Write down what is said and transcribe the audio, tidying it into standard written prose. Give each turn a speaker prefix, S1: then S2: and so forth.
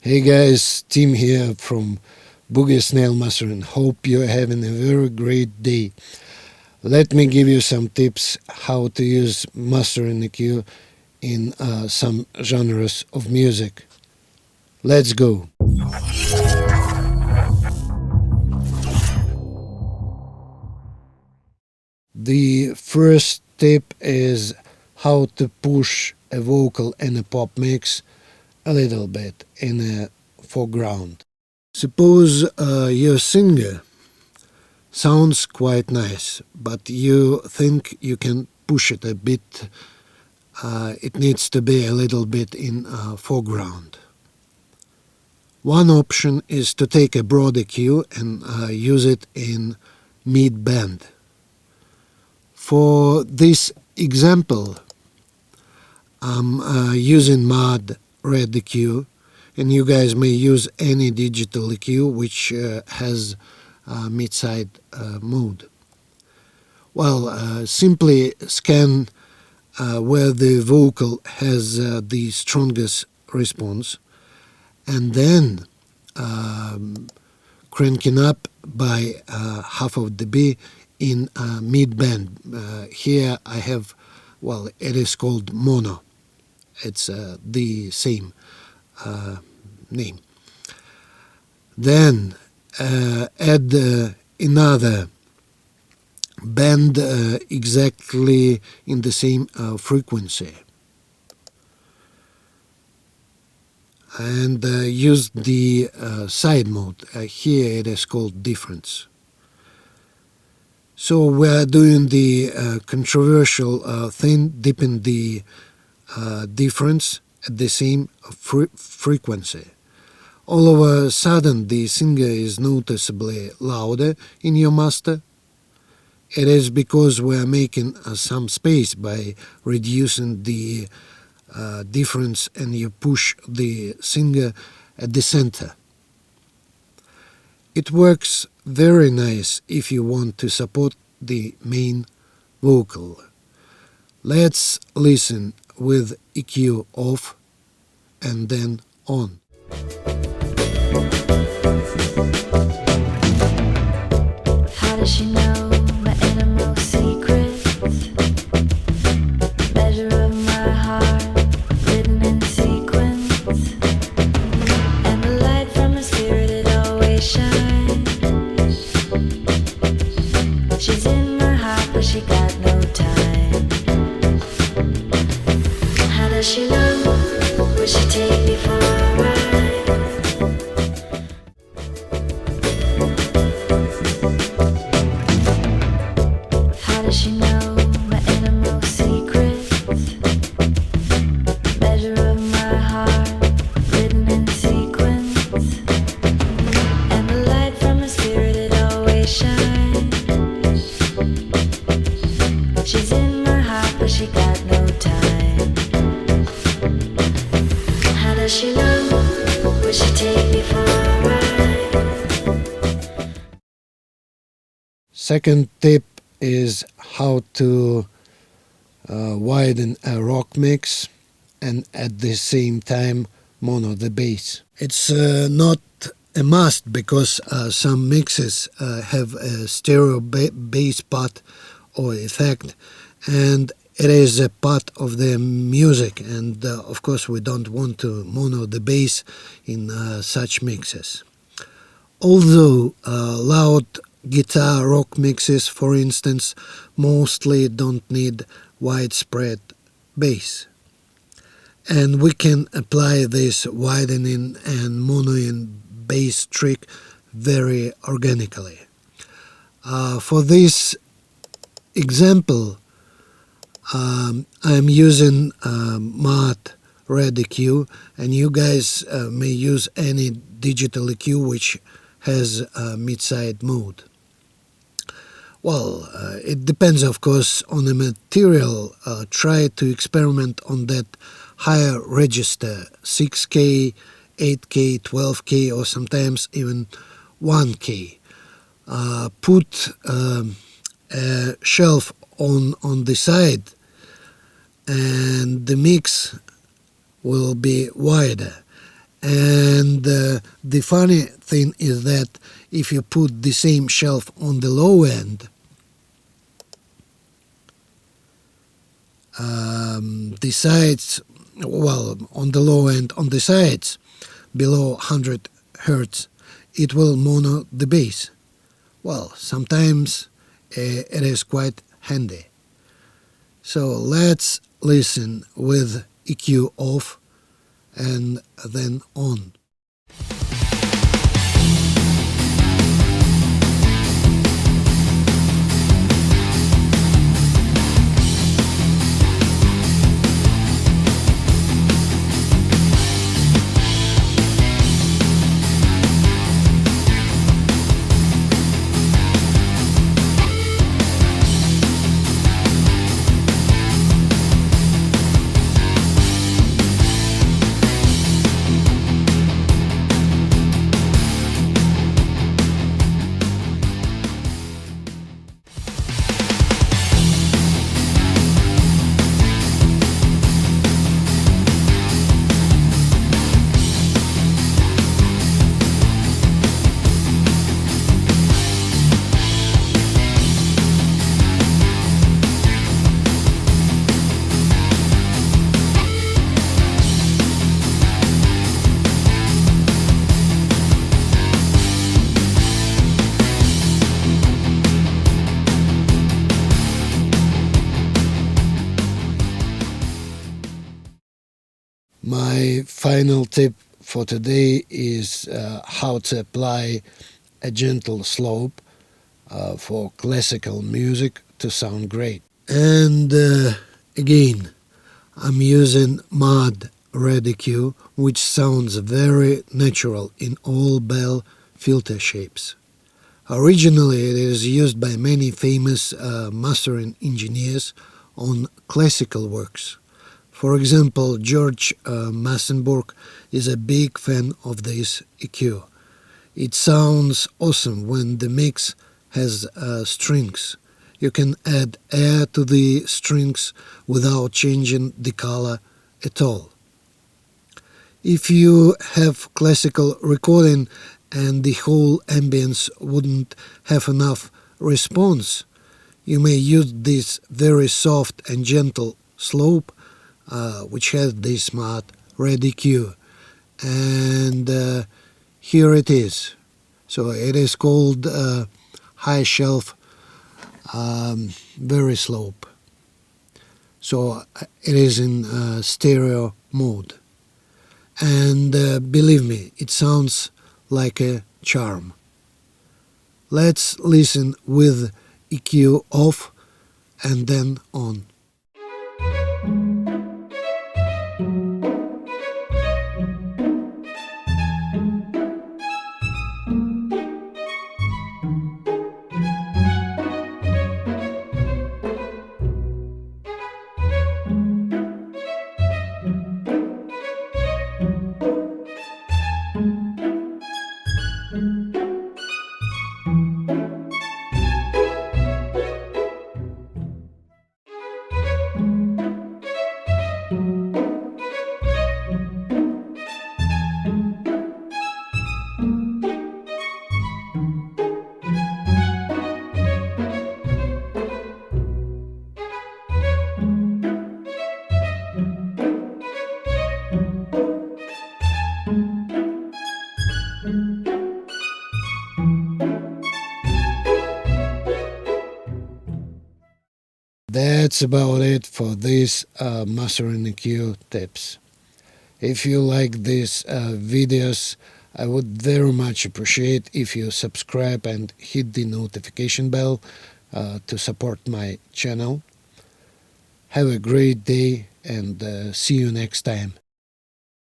S1: Hey guys, Tim here from Boogie Mastering. Hope you're having a very great day. Let me give you some tips how to use Mastering EQ in some genres of music. Let's go. The first tip is how to push a vocal in a pop mix a little bit in a foreground. Suppose your singer sounds quite nice, but you think you can push it a bit. It needs to be a little bit in foreground. One option is to take a broad EQ and use it in mid-band. For this example, I'm using MAAT RedEQ, and you guys may use any digital EQ which has mid-side mode. Well, simply scan where the vocal has the strongest response, and then cranking up by half of dB in mid-band. Here I have, well, it is called mono. It's the same name. Then add another band exactly in the same frequency, and use the side mode. Here it is called difference. So we're doing the controversial thing, dipping the difference at the same frequency. All of a sudden the singer is noticeably louder in your master. It is because we're making some space by reducing the difference, and you push the singer at the center. It works very nice if you want to support the main vocal. Let's listen with EQ off and then on.
S2: How does she know my innermost secrets? Measure of my heart, written in sequence. And the light from her spirit, it always shines. She's in my heart, but she got no time. How does she know? Will she take me for a ride? How does she know my innermost secrets? Measure of my heart, written in sequence. And the light from her spirit, it always shines. She's in my heart, but she got no time. How does she know? Will she take me for a ride?
S1: Second tip is how to widen a rock mix and at the same time mono the bass. It's not a must, because some mixes have a stereo bass part or effect, and it is a part of the music, and of course we don't want to mono the bass in such mixes. Although loud guitar rock mixes, for instance, mostly don't need widespread bass, and we can apply this widening and monoing bass trick very organically. For this example, I'm using MAAT RedEQ, and you guys may use any digital EQ which has mid-side mode. Well, it depends, of course, on the material. Try to experiment on that higher register, 6K, 8K, 12K, or sometimes even 1K. Put a shelf on the side, and the mix will be wider, And the funny thing is that if you put the same shelf on the low end, the sides, well, on the low end, on the sides, below 100 Hertz, it will mono the bass. Well, sometimes it is quite handy. So let's listen with EQ off and then on. My final tip for today is how to apply a gentle slope for classical music to sound great. And again, I'm using MAAT RedEQ, which sounds very natural in all bell filter shapes. Originally, it is used by many famous mastering engineers on classical works. For example, George Massenburg is a big fan of this EQ. It sounds awesome when the mix has strings. You can add air to the strings without changing the color at all. If you have classical recording and the whole ambience wouldn't have enough response, you may use this very soft and gentle slope which has this MAAT RedEQ, and here it is. So it is called high shelf very slope. So it is in stereo mode, and believe me, it sounds like a charm. Let's listen with EQ off and then on. That's about it for these Mastering EQ tips. If you like these videos, I would very much appreciate if you subscribe and hit the notification bell to support my channel. Have a great day and see you next time.